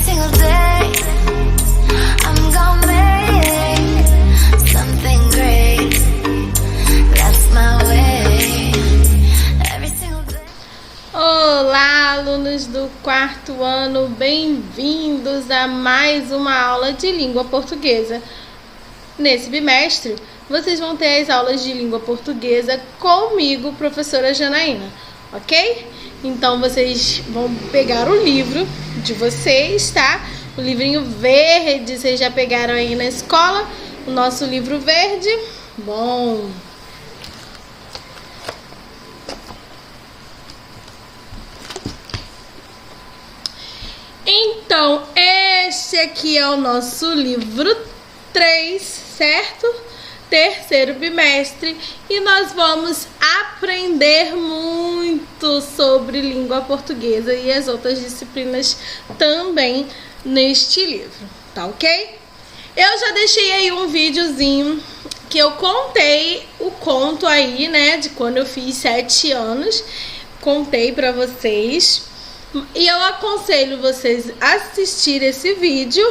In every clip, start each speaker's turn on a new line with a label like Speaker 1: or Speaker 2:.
Speaker 1: single day I'm gonna make something great. That's my way. Every single day.
Speaker 2: Olá, alunos do quarto ano, bem-vindos a mais uma aula de língua portuguesa. Nesse bimestre, vocês vão ter as aulas de língua portuguesa comigo, professora Janaína, ok? Então, vocês vão pegar o livro de vocês, tá? O livrinho verde, vocês já pegaram aí na escola, o nosso livro verde. Bom. Então, este aqui é o nosso livro 3, certo? Terceiro bimestre, e nós vamos aprender muito sobre língua portuguesa e as outras disciplinas também neste livro, tá ok? Eu já deixei aí um videozinho que eu contei o conto aí, né, de quando eu fiz 7 anos, contei pra vocês, e eu aconselho vocês a assistir esse vídeo,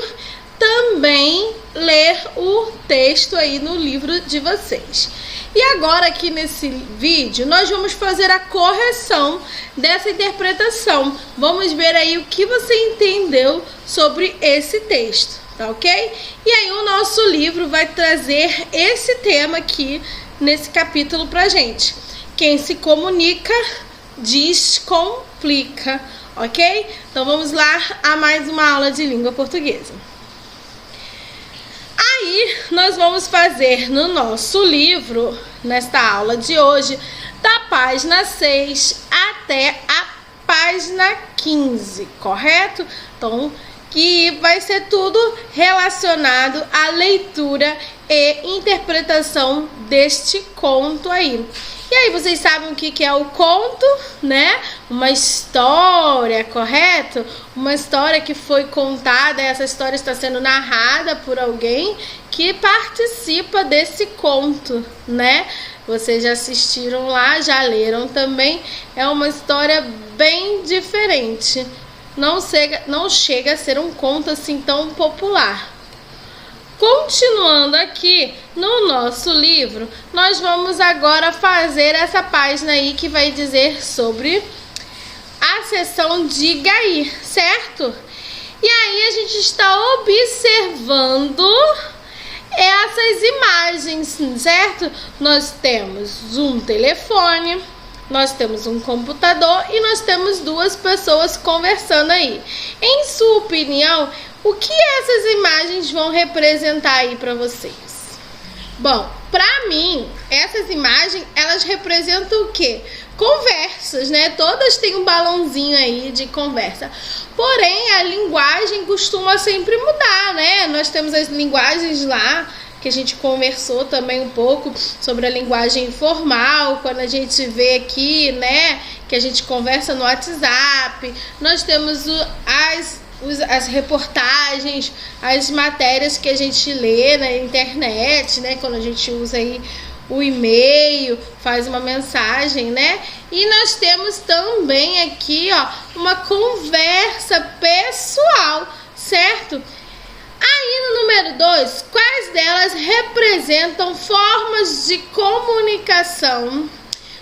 Speaker 2: também ler o texto aí no livro de vocês. E agora aqui nesse vídeo nós vamos fazer a correção dessa interpretação. Vamos ver aí o que você entendeu sobre esse texto, tá ok? E aí o nosso livro vai trazer esse tema aqui nesse capítulo pra gente. Quem se comunica, descomplica, ok? Então vamos lá a mais uma aula de língua portuguesa. Aí, nós vamos fazer no nosso livro, nesta aula de hoje, da página 6 até a página 15, correto? Então, que vai ser tudo relacionado à leitura e interpretação deste conto aí. E aí, vocês sabem o que é o conto, né? Uma história, correto? Uma história que foi contada, essa história está sendo narrada por alguém que participa desse conto, né? Vocês já assistiram lá, já leram também. É uma história bem diferente. Não chega a ser um conto assim tão popular. Continuando aqui no nosso livro, nós vamos agora fazer essa página aí que vai dizer sobre a seção Diga aí, certo? E aí a gente está observando essas imagens, certo? Nós temos um telefone, nós temos um computador e nós temos duas pessoas conversando aí. Em sua opinião, o que essas imagens vão representar aí para vocês? Bom, para mim, essas imagens, elas representam o quê? Conversas, né? Todas têm um balãozinho aí de conversa. Porém, a linguagem costuma sempre mudar, né? Nós temos as linguagens lá, que a gente conversou também um pouco sobre a linguagem informal, quando a gente vê aqui, né, que a gente conversa no WhatsApp. Nós temos as reportagens, as matérias que a gente lê na internet, né, quando a gente usa aí o e-mail, faz uma mensagem, né? E nós temos também aqui, ó, uma conversa pessoal, certo? Aí no número 2, quais delas representam formas de comunicação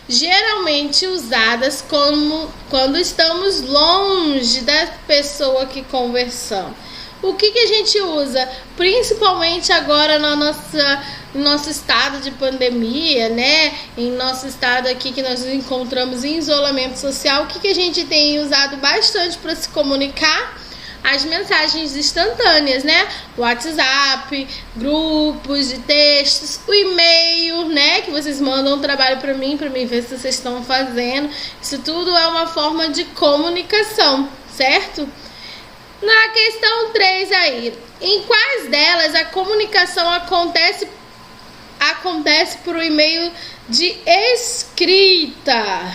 Speaker 2: geralmente usadas quando estamos longe da pessoa que conversamos? O que a gente usa, principalmente agora no nosso estado de pandemia, né? Em nosso estado aqui que nós nos encontramos em isolamento social, o que a gente tem usado bastante para se comunicar? As mensagens instantâneas, né? WhatsApp, grupos de textos, o e-mail, né? Que vocês mandam um trabalho para mim ver se vocês estão fazendo. Isso tudo é uma forma de comunicação, certo? Na questão 3 aí, em quais delas a comunicação acontece por e-mail de escrita?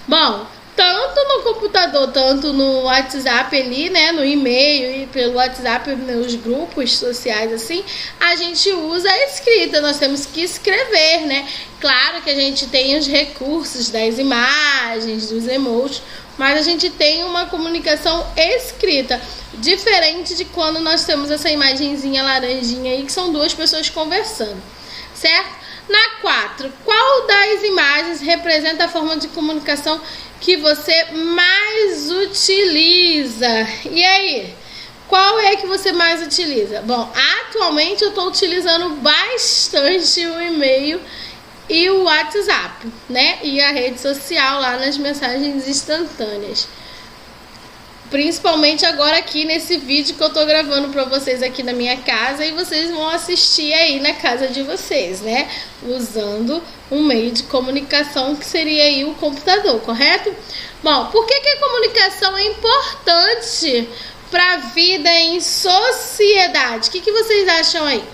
Speaker 2: Bom, tanto no computador, tanto no WhatsApp ali, né, no e-mail e pelo WhatsApp, nos grupos sociais assim, a gente usa a escrita, nós temos que escrever, né? Claro que a gente tem os recursos das imagens, dos emojis, mas a gente tem uma comunicação escrita, diferente de quando nós temos essa imagenzinha laranjinha aí, que são duas pessoas conversando, certo? Na 4, qual das imagens representa a forma de comunicação que você mais utiliza? E aí? Qual é que você mais utiliza? Bom, atualmente eu estou utilizando bastante o e-mail e o WhatsApp, né? E a rede social lá nas mensagens instantâneas. Principalmente agora aqui nesse vídeo que eu tô gravando pra vocês aqui na minha casa, e vocês vão assistir aí na casa de vocês, né? Usando um meio de comunicação que seria aí o computador, correto? Bom, por que a comunicação é importante para a vida em sociedade? O que vocês acham aí?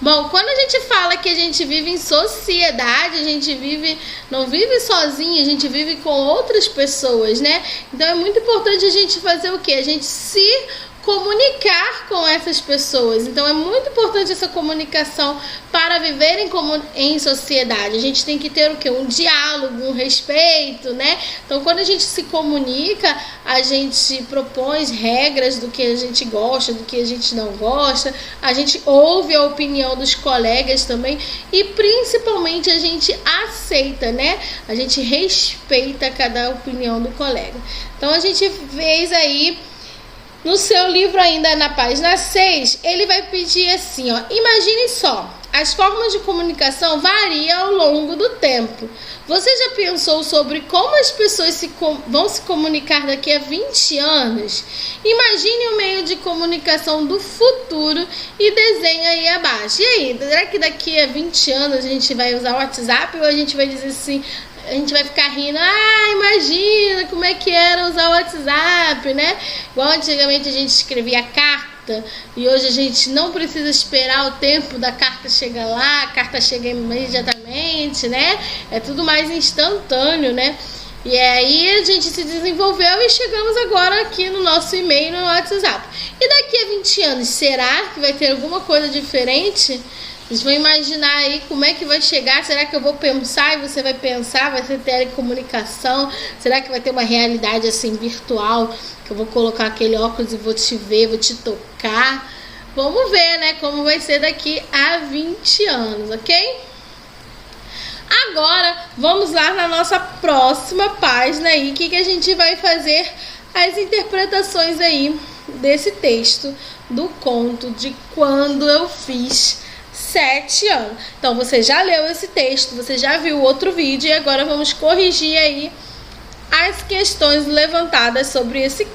Speaker 2: Bom, quando a gente fala que a gente vive em sociedade, a gente não vive sozinho, a gente vive com outras pessoas, né? Então é muito importante a gente fazer o quê? A gente se comunicar com essas pessoas. Então é muito importante essa comunicação para viver em sociedade. A gente tem que ter o quê? Um diálogo, um respeito, né? Então quando a gente se comunica, a gente propõe regras do que a gente gosta, do que a gente não gosta, a gente ouve a opinião dos colegas também e principalmente a gente aceita, né? A gente respeita cada opinião do colega. Então a gente fez aí no seu livro ainda na página 6, ele vai pedir assim, ó, imagine só, as formas de comunicação variam ao longo do tempo. Você já pensou sobre como as pessoas vão se comunicar daqui a 20 anos? Imagine o meio de comunicação do futuro e desenhe aí abaixo. E aí, será que daqui a 20 anos a gente vai usar o WhatsApp ou a gente vai dizer assim, a gente vai ficar rindo, imagina como é que era usar o WhatsApp, né? Igual antigamente a gente escrevia carta e hoje a gente não precisa esperar o tempo da carta chegar lá, a carta chega imediatamente, né? É tudo mais instantâneo, né? E aí a gente se desenvolveu e chegamos agora aqui no nosso e-mail no WhatsApp. E daqui a 20 anos, será que vai ter alguma coisa diferente? Vocês vão imaginar aí como é que vai chegar. Será que eu vou pensar e você vai pensar? Vai ser telecomunicação? Será que vai ter uma realidade assim virtual? Que eu vou colocar aquele óculos e vou te ver, vou te tocar? Vamos ver, né? Como vai ser daqui a 20 anos, ok? Agora, vamos lá na nossa próxima página aí. O que a gente vai fazer? As interpretações aí desse texto do conto de Quando Eu Fiz 7 anos. Então você já leu esse texto, você já viu outro vídeo e agora vamos corrigir aí as questões levantadas sobre esse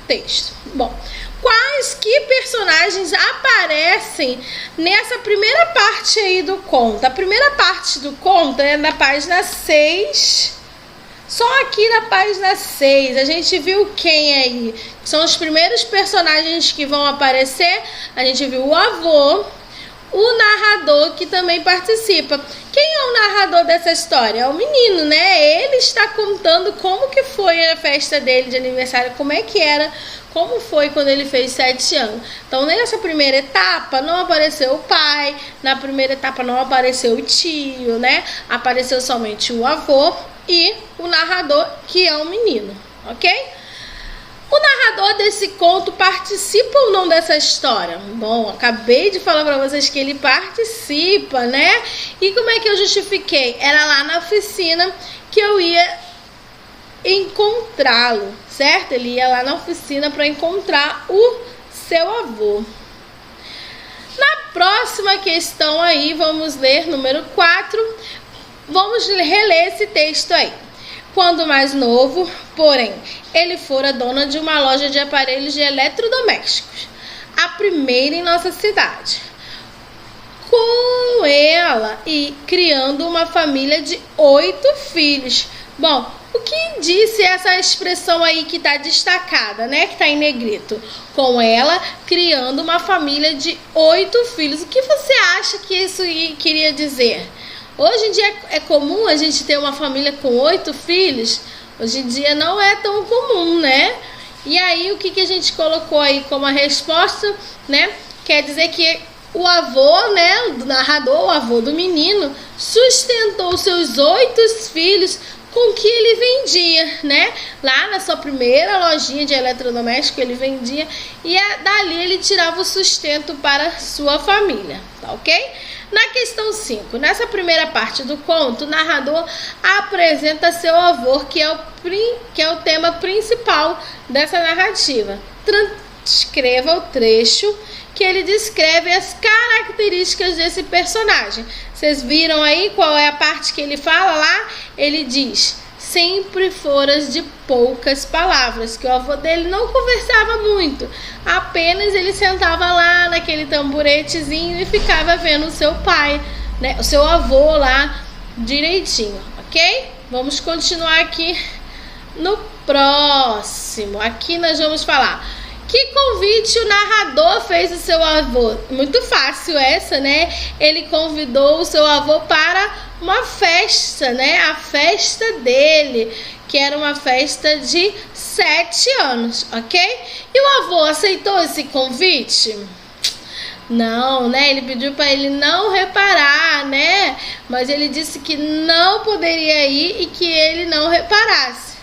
Speaker 2: texto. Bom, quais que personagens aparecem nessa primeira parte aí do conto? A primeira parte do conto é na página 6. Só aqui na página 6 a gente viu quem aí? São os primeiros personagens que vão aparecer. A gente viu o avô, o narrador que também participa. Quem é o narrador dessa história? É o menino, né? Ele está contando como que foi a festa dele de aniversário, como é que era, como foi quando ele fez 7 anos. Então, nessa primeira etapa, não apareceu o pai, na primeira etapa não apareceu o tio, né? Apareceu somente o avô e o narrador, que é o menino, ok? O narrador desse conto participa ou não dessa história? Bom, acabei de falar para vocês que ele participa, né? E como é que eu justifiquei? Era lá na oficina que eu ia encontrá-lo, certo? Ele ia lá na oficina para encontrar o seu avô. Na próxima questão aí, vamos ler número 4. Vamos reler esse texto aí. Quando mais novo, porém, ele fora dona de uma loja de aparelhos de eletrodomésticos, a primeira em nossa cidade. Com ela e criando uma família de 8 filhos. Bom, o que disse essa expressão aí que está destacada, né? Que está em negrito. Com ela, criando uma família de 8 filhos. O que você acha que isso queria dizer? Hoje em dia é comum a gente ter uma família com 8 filhos. Hoje em dia não é tão comum, né? E aí o que a gente colocou aí como a resposta, né? Quer dizer que o avô, né, o narrador, o avô do menino, sustentou seus 8 filhos com o que ele vendia, né? Lá na sua primeira lojinha de eletrodoméstico ele vendia e dali ele tirava o sustento para sua família, tá ok? Na questão 5, nessa primeira parte do conto, o narrador apresenta seu avô, que é o tema principal dessa narrativa. Transcreva o trecho que ele descreve as características desse personagem. Vocês viram aí qual é a parte que ele fala lá? Ele diz: sempre foras de poucas palavras, que o avô dele não conversava muito, apenas ele sentava lá naquele tamburetezinho e ficava vendo o seu pai, né, o seu avô lá direitinho, ok? Vamos continuar aqui no próximo. Aqui nós vamos falar: que convite o narrador fez ao seu avô? Muito fácil essa, né? Ele convidou o seu avô para uma festa, né? A festa dele, que era uma festa de 7 anos, ok? E o avô aceitou esse convite? Não, né? Ele pediu para ele não reparar, né? Mas ele disse que não poderia ir e que ele não reparasse,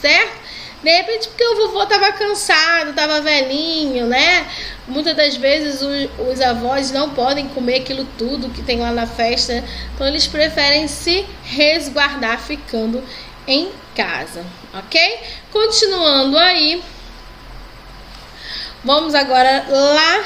Speaker 2: certo? De repente, porque o vovô estava cansado, estava velhinho, né? Muitas das vezes os avós não podem comer aquilo tudo que tem lá na festa. Então, eles preferem se resguardar ficando em casa, ok? Continuando aí, vamos agora lá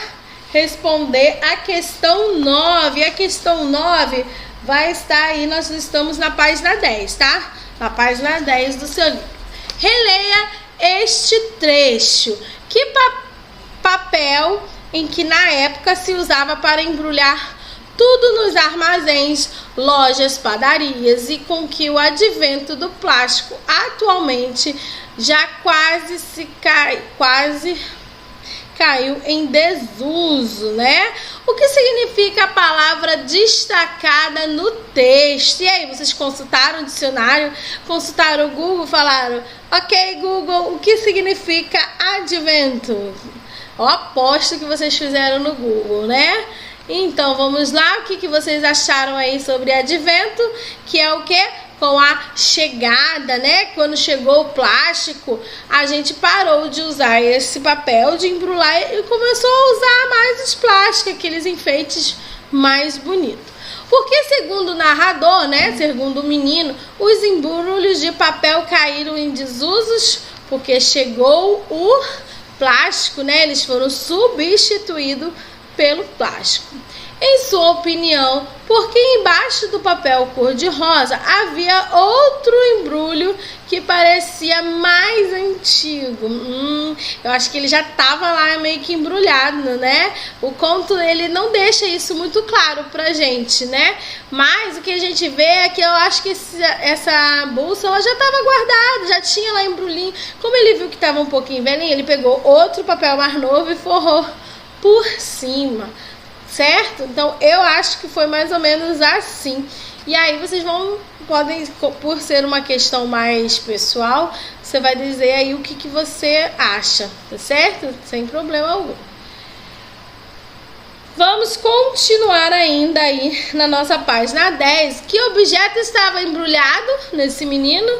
Speaker 2: responder a questão 9. A questão 9 vai estar aí, nós estamos na página 10, tá? Na página 10 do seu livro. Releia este trecho. Que papel em que na época se usava para embrulhar tudo nos armazéns, lojas, padarias, e com que o advento do plástico atualmente já quase caiu em desuso, né? O que significa a palavra destacada no texto? E aí, vocês consultaram o dicionário? Consultaram o Google? Falaram: ok, Google, o que significa advento? Eu aposto que vocês fizeram no Google, né? Então, vamos lá. O que vocês acharam aí sobre advento? Que é o quê? Com a chegada, né? Quando chegou o plástico, a gente parou de usar esse papel de embrulhar e começou a usar mais os plásticos, aqueles enfeites mais bonitos. Porque, segundo o narrador, né? Segundo o menino, os embrulhos de papel caíram em desusos porque chegou o plástico, né? Eles foram substituídos pelo plástico. Em sua opinião, por que embaixo do papel cor-de-rosa havia outro embrulho que parecia mais antigo? Eu acho que ele já estava lá meio que embrulhado, né? O conto, ele não deixa isso muito claro pra gente, né? Mas o que a gente vê é que eu acho que essa bússola já estava guardada, já tinha lá embrulhinho. Como ele viu que estava um pouquinho velhinho, ele pegou outro papel mais novo e forrou por cima. Certo? Então, eu acho que foi mais ou menos assim. E aí, vocês podem, por ser uma questão mais pessoal, você vai dizer aí o que você acha, tá certo? Sem problema algum. Vamos continuar ainda aí na nossa página 10. Que objeto estava embrulhado nesse menino?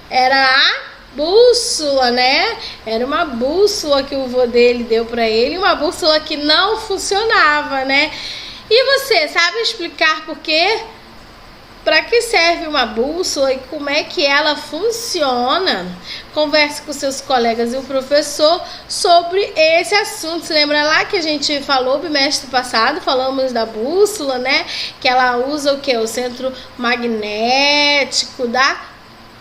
Speaker 2: Era a bússola, né? Era uma bússola que o vô dele deu para ele, uma bússola que não funcionava, né? E você sabe explicar por quê? Para que serve uma bússola e como é que ela funciona? Converse com seus colegas e o professor sobre esse assunto. Você lembra lá que a gente falou bimestre passado, falamos da bússola, né? Que ela usa o quê? O centro magnético da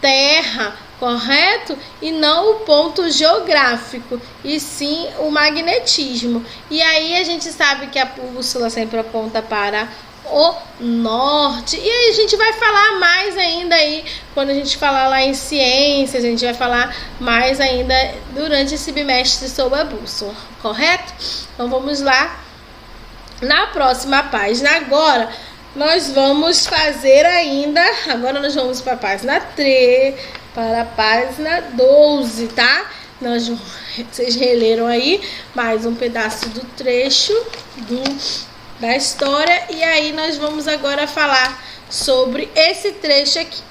Speaker 2: Terra, correto? E não o ponto geográfico, e sim o magnetismo. E aí a gente sabe que a bússola sempre aponta para o norte. E aí a gente vai falar mais ainda aí, quando a gente falar lá em ciências, a gente vai falar mais ainda durante esse bimestre sobre a bússola, correto? Então vamos lá na próxima página. Agora nós vamos fazer ainda, agora nós vamos para a página 3, para a página 12, tá? Vocês releram aí mais um pedaço do trecho da história, e aí nós vamos agora falar sobre esse trecho aqui.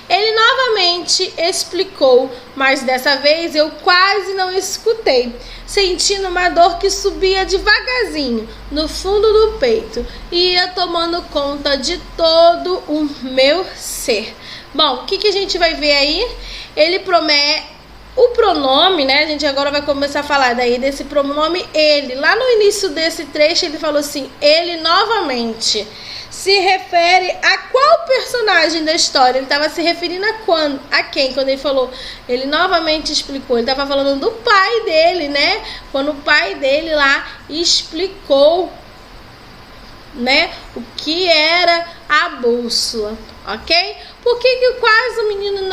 Speaker 2: Ele novamente explicou, mas dessa vez eu quase não escutei, sentindo uma dor que subia devagarzinho no fundo do peito e ia tomando conta de todo o meu ser. Bom, o que a gente vai ver aí? Ele promete o pronome, né? A gente agora vai começar a falar daí desse pronome ele. Lá no início desse trecho ele falou assim, ele novamente. Se refere a qual personagem da história? Ele estava se referindo a quem? Quando ele falou, ele novamente explicou. Ele estava falando do pai dele, né? Quando o pai dele lá explicou, né, o que era a bússola, ok? Por que quase o menino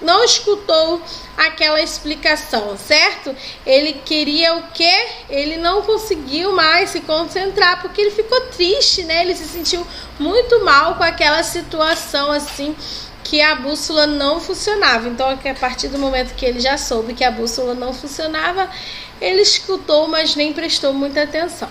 Speaker 2: não escutou aquela explicação, certo? Ele queria o quê? Ele não conseguiu mais se concentrar, porque ele ficou triste, né? Ele se sentiu muito mal com aquela situação assim, que a bússola não funcionava. Então, a partir do momento que ele já soube que a bússola não funcionava, ele escutou, mas nem prestou muita atenção.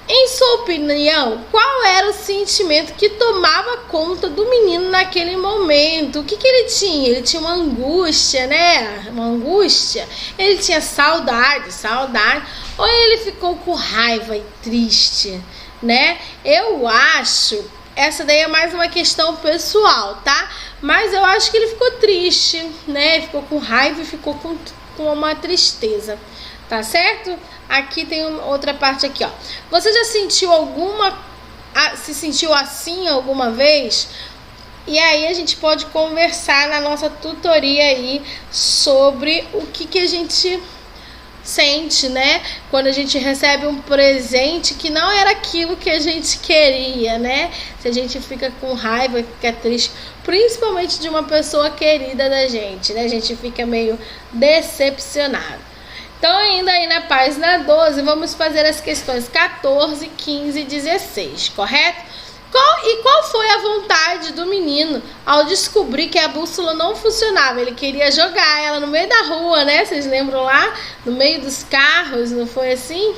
Speaker 2: Em sua opinião, qual era o sentimento que tomava conta do menino naquele momento? O que ele tinha? Ele tinha uma angústia, né? Uma angústia. Ele tinha saudade. Ou ele ficou com raiva e triste, né? Eu acho, essa daí é mais uma questão pessoal, tá? Mas eu acho que ele ficou triste, né? Ele ficou com raiva e ficou com uma tristeza. Tá certo? Aqui tem outra parte aqui, ó. Você já sentiu se sentiu assim alguma vez? E aí a gente pode conversar na nossa tutoria aí sobre o que a gente sente, né? Quando a gente recebe um presente que não era aquilo que a gente queria, né? Se a gente fica com raiva, fica triste, principalmente de uma pessoa querida da gente, né? A gente fica meio decepcionado. Então, ainda aí na página 12, vamos fazer as questões 14, 15 e 16, correto? Qual foi a vontade do menino ao descobrir que a bússola não funcionava? Ele queria jogar ela no meio da rua, né? Vocês lembram lá? No meio dos carros, não foi assim?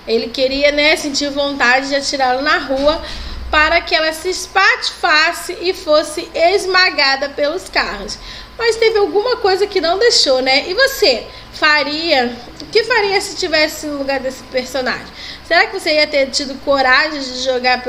Speaker 2: Ele queria, né, sentir vontade de atirá-la na rua para que ela se espatifasse e fosse esmagada pelos carros. Mas teve alguma coisa que não deixou, né? E você o que faria se tivesse no lugar desse personagem? Será que você ia ter tido coragem de jogar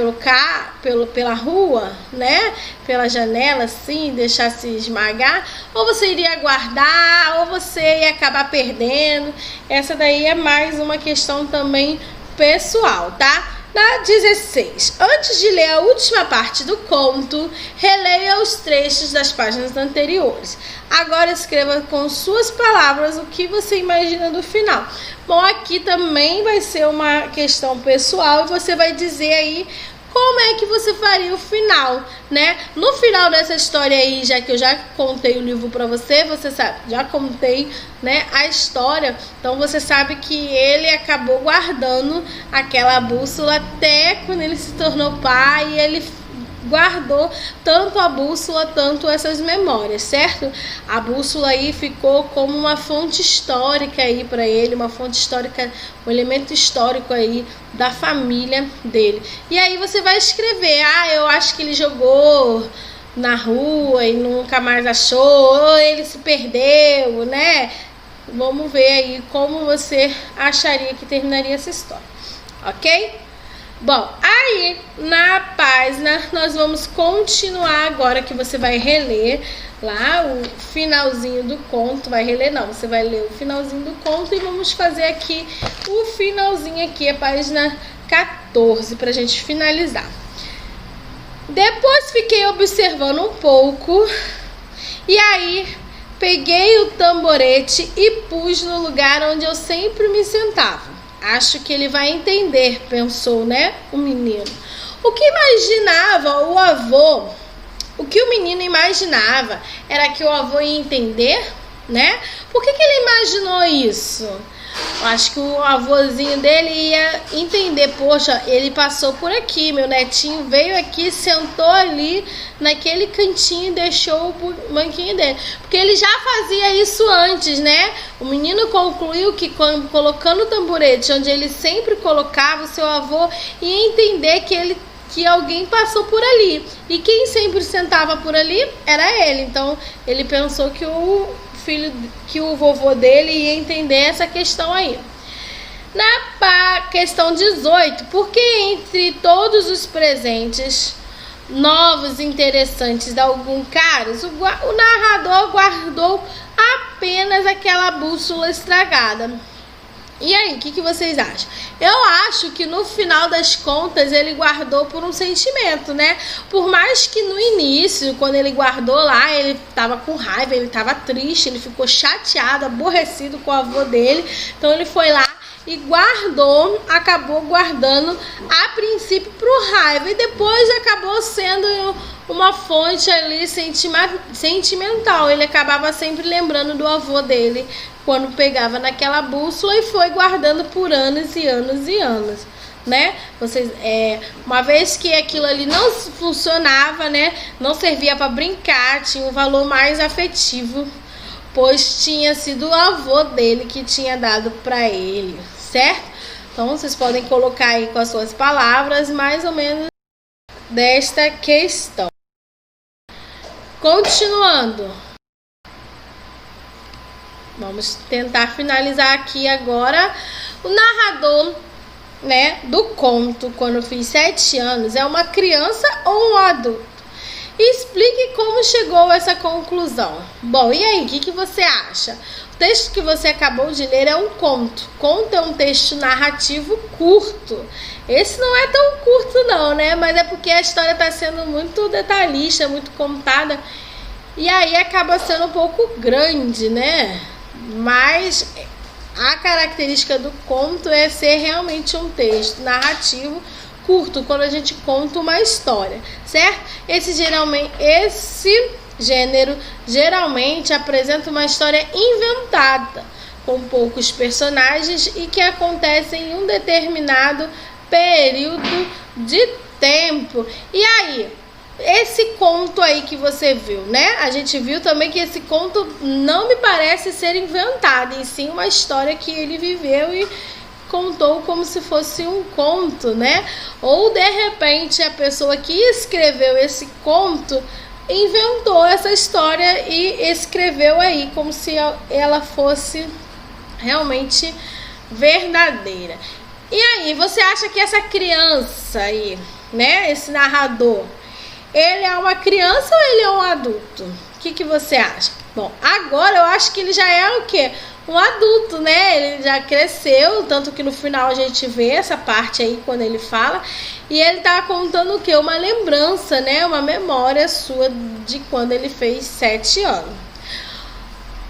Speaker 2: pela rua, né? Pela janela, assim, deixar se esmagar? Ou você iria guardar, ou você ia acabar perdendo? Essa daí é mais uma questão também pessoal, tá? Na 16, antes de ler a última parte do conto, releia os trechos das páginas anteriores. Agora escreva com suas palavras o que você imagina do final. Bom, aqui também vai ser uma questão pessoal e você vai dizer aí como é que você faria o final, né? No final dessa história aí, já que eu já contei o livro pra você sabe, já contei, né, a história, então você sabe que ele acabou guardando aquela bússola até quando ele se tornou pai e ele guardou tanto a bússola, tanto essas memórias, certo? A bússola aí ficou como uma fonte histórica aí para ele, uma fonte histórica, um elemento histórico aí da família dele. E aí você vai escrever, eu acho que ele jogou na rua e nunca mais achou, ou ele se perdeu, né? Vamos ver aí como você acharia que terminaria essa história, ok? Bom, aí na página nós vamos continuar agora que você vai reler lá o finalzinho do conto, você vai ler o finalzinho do conto e vamos fazer aqui o finalzinho aqui, a página 14, pra gente finalizar. Depois fiquei observando um pouco e aí peguei o tamborete e pus no lugar onde eu sempre me sentava. Acho que ele vai entender, pensou, né, o menino. O que o menino imaginava era que o avô ia entender, né? Por que ele imaginou isso? Eu acho que o avôzinho dele ia entender, poxa, ele passou por aqui, meu netinho veio aqui, sentou ali naquele cantinho e deixou o banquinho dele. Porque ele já fazia isso antes, né? O menino concluiu que colocando o tamborete onde ele sempre colocava, o seu avô ia entender que ele que alguém passou por ali. E quem sempre sentava por ali era ele. Então ele pensou que o vovô dele ia entender essa questão aí. Na questão 18, porque entre todos os presentes novos e interessantes de algum caros, o narrador guardou apenas aquela bússola estragada. E aí, o que vocês acham? Eu acho que no final das contas ele guardou por um sentimento, né? Por mais que no início, quando ele guardou lá, ele tava com raiva, ele tava triste, ele ficou chateado, aborrecido com o avô dele. Então ele foi lá e guardou, acabou guardando a princípio pro raiva e depois acabou sendo uma fonte ali sentimental. Ele acabava sempre lembrando do avô dele quando pegava naquela bússola e foi guardando por anos e anos e anos, né? Uma vez que aquilo ali não funcionava, né? Não servia para brincar, tinha um valor mais afetivo, pois tinha sido o avô dele que tinha dado para ele, certo? Então vocês podem colocar aí com as suas palavras mais ou menos desta questão. Continuando, vamos tentar finalizar aqui agora. O narrador, né, do conto Quando Fiz 7 Anos é uma criança ou um adulto? Explique como chegou a essa conclusão. Bom, e aí, o que você acha? O texto que você acabou de ler é um conto. Conto é um texto narrativo curto. Esse não é tão curto não, né? Mas é porque a história está sendo muito detalhista, muito contada. E aí acaba sendo um pouco grande, né? Mas a característica do conto é ser realmente um texto narrativo curto, quando a gente conta uma história, certo? Esse gênero geralmente apresenta uma história inventada, com poucos personagens e que acontece em um determinado período de tempo. E aí, esse conto aí que você viu, né? A gente viu também que esse conto não me parece ser inventado, e sim uma história que ele viveu e contou como se fosse um conto, né? Ou de repente a pessoa que escreveu esse conto inventou essa história e escreveu aí como se ela fosse realmente verdadeira. E aí, você acha que essa criança aí, né? Esse narrador, ele é uma criança ou ele é um adulto? O que você acha? Bom, agora eu acho que ele já é o quê? Um adulto, né? Ele já cresceu, tanto que no final a gente vê essa parte aí quando ele fala. E ele tá contando o quê? Uma lembrança, né? Uma memória sua de quando ele fez 7 anos.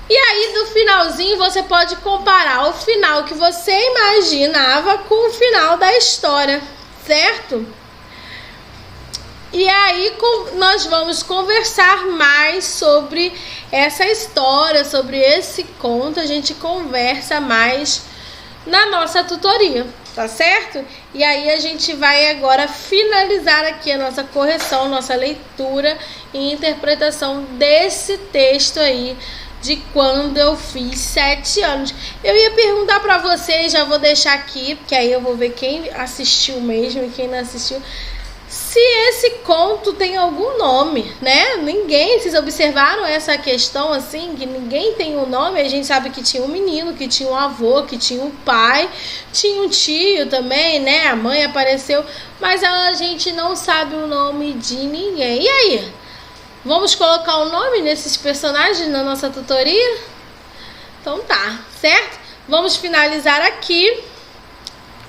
Speaker 2: E aí, do finalzinho, você pode comparar o final que você imaginava com o final da história, certo? E aí nós vamos conversar mais sobre essa história, sobre esse conto. A gente conversa mais na nossa tutoria, tá certo? E aí a gente vai agora finalizar aqui a nossa correção, nossa leitura e interpretação desse texto aí de Quando Eu Fiz 7 Anos. Eu ia perguntar pra vocês, já vou deixar aqui, porque aí eu vou ver quem assistiu mesmo e quem não assistiu, se esse conto tem algum nome, né? Ninguém, vocês observaram essa questão assim, que ninguém tem um nome. A gente sabe que tinha um menino, que tinha um avô, que tinha um pai, tinha um tio também, né? A mãe apareceu, mas a gente não sabe o nome de ninguém. E aí? Vamos colocar o nome nesses personagens na nossa tutoria? Então tá, certo? Vamos finalizar aqui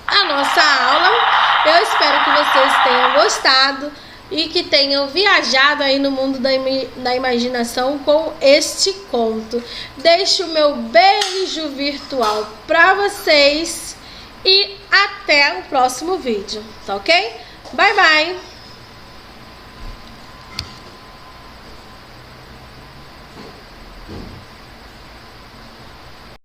Speaker 2: a nossa aula. Eu espero que vocês tenham gostado e que tenham viajado aí no mundo da imaginação com este conto. Deixo o meu beijo virtual para vocês e até o próximo vídeo, tá ok? Bye, bye!